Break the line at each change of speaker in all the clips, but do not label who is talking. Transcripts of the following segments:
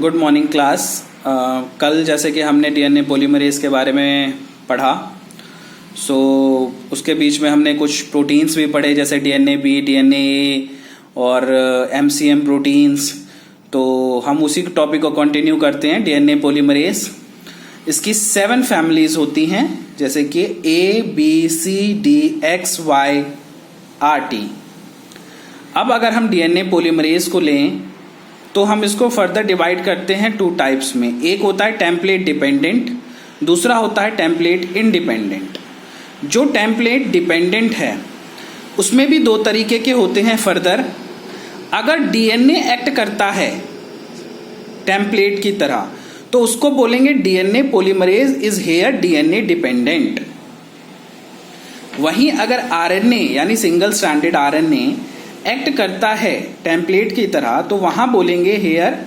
Good morning class. कल जैसे कि हमने डीएनए पॉलीमरेज के बारे में पढ़ा, उसके बीच में हमने कुछ प्रोटीन्स भी पढ़े जैसे डीएनए बी, डीएनए ए और एमसीएम प्रोटीन्स। तो हम उसी टॉपिक को कंटिन्यू करते हैं। डीएनए पॉलीमरेज, इसकी 7 फैमिलीज होती हैं जैसे कि A B C D X Y R T. अब अगर हम डीएनए पॉलीमरेज को लें तो हम इसको फर्दर डिवाइड करते हैं 2 टाइप्स में। एक होता है टेम्पलेट डिपेंडेंट, दूसरा होता है टेम्पलेट इंडिपेंडेंट। जो टेम्पलेट डिपेंडेंट है उसमें भी 2 तरीके के होते हैं फर्दर। अगर डीएनए एक्ट करता है टेम्पलेट की तरह तो उसको बोलेंगे DNA polymerase is here DNA dependent. वहीं अगर आरएनए यानी सिंगल स्ट्रैंडेड आरएनए एक्ट करता है टेम्पलेट की तरह तो वहां बोलेंगे here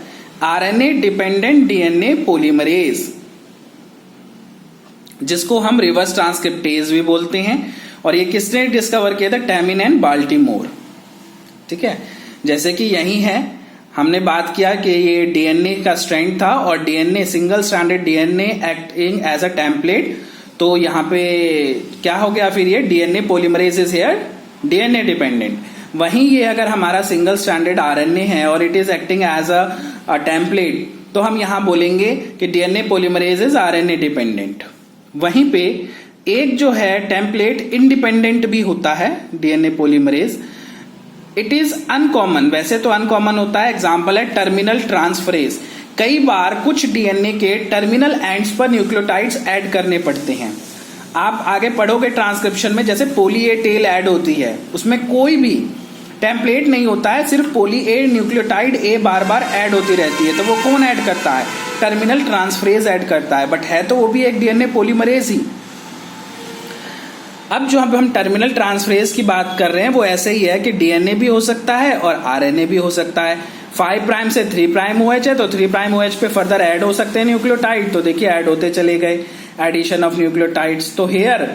RNA dependent DNA polymerase, जिसको हम रिवर्स ट्रांसक्रिप्टेज भी बोलते हैं। और ये किसने डिस्कवर किया था? टैमिन एंड बाल्टीमोर। ठीक है, जैसे कि यही है, हमने बात किया कि ये डीएनए का स्ट्रैंड था और DNA single stranded DNA acting as a template. तो यहाँ पे क्या हो गया फिर? ये DNA polymerase is here DNA dependent. वहीं ये अगर हमारा सिंगल स्ट्रैंडेड आरएनए है और it is acting as a template तो हम यहां बोलेंगे कि DNA polymerase is RNA dependent. वहीं पे एक जो है टेम्पलेट इंडिपेंडेंट भी होता है DNA polymerase. It is uncommon, वैसे तो अनकॉमन होता है। एग्जांपल है टर्मिनल ट्रांसफरेज। कई बार कुछ डीएनए के टर्मिनल एंड्स पर न्यूक्लियोटाइड्स ऐड करने पड़ते हैं। आप आगे पढ़ोगे ट्रांसक्रिप्शन में, जैसे पोली ए टेल ऐड होती है, उसमें कोई भी टेम्पलेट नहीं होता है, सिर्फ पोली ए न्यूक्लियोटाइड ए बार बार ऐड होती रहती है। तो वो कौन ऐड करता है? टर्मिनल ट्रांसफरेज ऐड करता है, बट है तो वो भी एक डीएनए पॉलीमरेज ही। अब जो हम टर्मिनल ट्रांसफरेज की बात कर रहे हैं वो ऐसे ही है कि डीएनए भी हो सकता है और आरएनए भी हो सकता है। 5 प्राइम से 3 प्राइम OH है तो 3 प्राइम OH पे फर्दर ऐड हो सकते हैं न्यूक्लियोटाइड। तो देखिए ऐड होते चले गए, एडिशन ऑफ न्यूक्लियोटाइड्स। तो here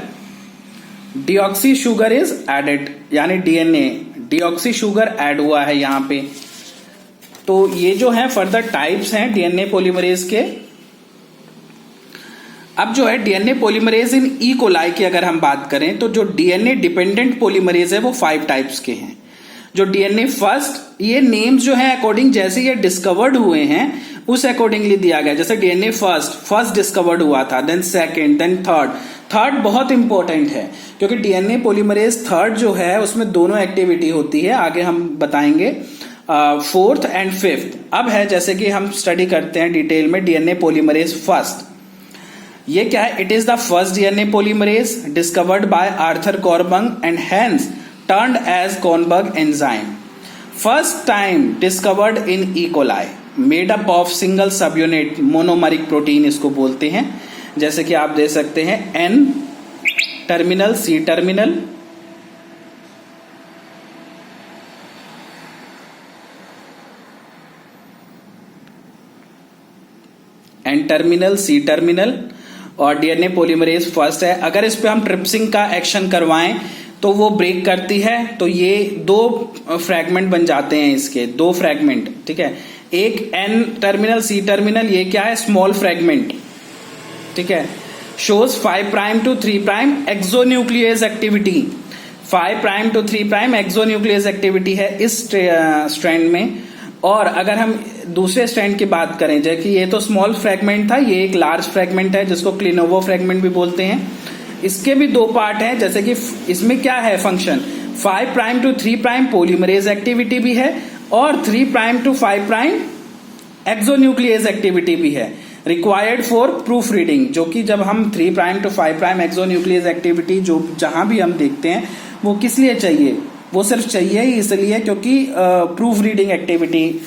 deoxy sugar is added, यानी डीएनए डीऑक्सी शुगर ऐड हुआ है यहाँ पे। तो ये जो है फर्दर टाइप्स हैं डीएनए पॉलीमरेज के। अब जो है DNA polymerase in E coli की अगर हम बात करें तो जो डीएनए डिपेंडेंट पॉलीमरेज है वो 5 टाइप्स के हैं। जो डीएनए फर्स्ट, ये नेम्स जो है अकॉर्डिंग जैसे ये डिस्कवर्ड हुए हैं उस अकॉर्डिंगली दिया गया। जैसे डीएनए फर्स्ट डिस्कवर्ड हुआ था, देन सेकंड, देन थर्ड बहुत इंपॉर्टेंट है क्योंकि डीएनए पॉलीमरेज थर्ड जो है उसमें दोनों एक्टिविटी होती है, आगे हम बताएंगे। 4th एंड 5th अब है, जैसे कि हम स्टडी करते हैं डिटेल में डीएनए पॉलीमरेज फर्स्ट। ये क्या है? It is the first DNA polymerase discovered by Arthur Kornberg and hence termed as Kornberg enzyme. First time discovered in E coli, made up of single subunit monomeric protein इसको बोलते हैं। जैसे कि आप दे सकते हैं N terminal, C terminal, N terminal, C terminal और DNA polymerase first है। अगर इस पे हम ट्रिप्सिन का एक्शन करवाएं तो वो ब्रेक करती है, तो ये 2 फ्रैगमेंट बन जाते हैं, इसके 2 फ्रैगमेंट। ठीक है, एक N टर्मिनल, C टर्मिनल, ये क्या है? Small fragment. ठीक है, shows 5 prime to 3 prime exonuclease activity. 5 prime to 3 prime exonuclease activity है इस स्ट्रैंड में। और अगर हम दूसरे स्ट्रैंड की बात करें, जैसे कि ये तो स्मॉल फ्रैगमेंट था, ये एक लार्ज फ्रैगमेंट है जिसको क्लिनोवो फ्रैगमेंट भी बोलते हैं। इसके भी 2 पार्ट हैं, जैसे कि इसमें क्या है function? 5 prime to 3 prime polymerase activity भी है और 3 prime to 5 prime exonuclease activity भी है, रिक्वायर्ड फॉर प्रूफ रीडिंग। जो कि जब हम 3 prime to 5 prime exonuclease activity जो जहां भी हम देखते हैं वो किस लिए चाहिए? वो सिर्फ चाहिए ही इसलिए क्योंकि प्रूफ रीडिंग एक्टिविटी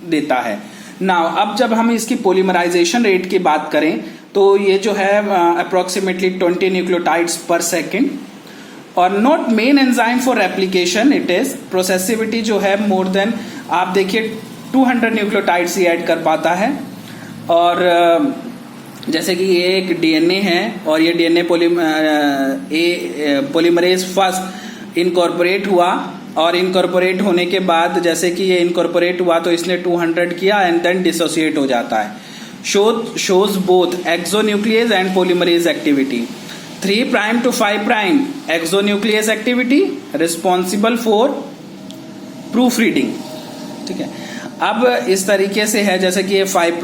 देता है। नाउ अब जब हम इसकी पॉलीमराइजेशन रेट की बात करें तो ये जो है अप्रोक्सीमेटली 20 न्यूक्लियोटाइड्स पर सेकेंड। और not main enzyme for replication, it is processivity जो है मोर देन, आप देखिए 200 न्यूक्लियोटाइड्स ही ऐड कर पाता है। और जैसे कि ये एक डीएनए है और ये डीएनए पॉलीमरेज फर्स्ट इनकॉर्पोरेट हुआ और इनकॉर्पोरेट होने के बाद जैसे कि ये इनकॉर्पोरेट हुआ तो इसने 200 किया एंड देन डिसोसिएट हो जाता है. shows both exonuclease and polymerase activity. 3' to 5' exonuclease activity responsible for proofreading. ठीक है. अब इस तरीके से है जैसे कि ये 5'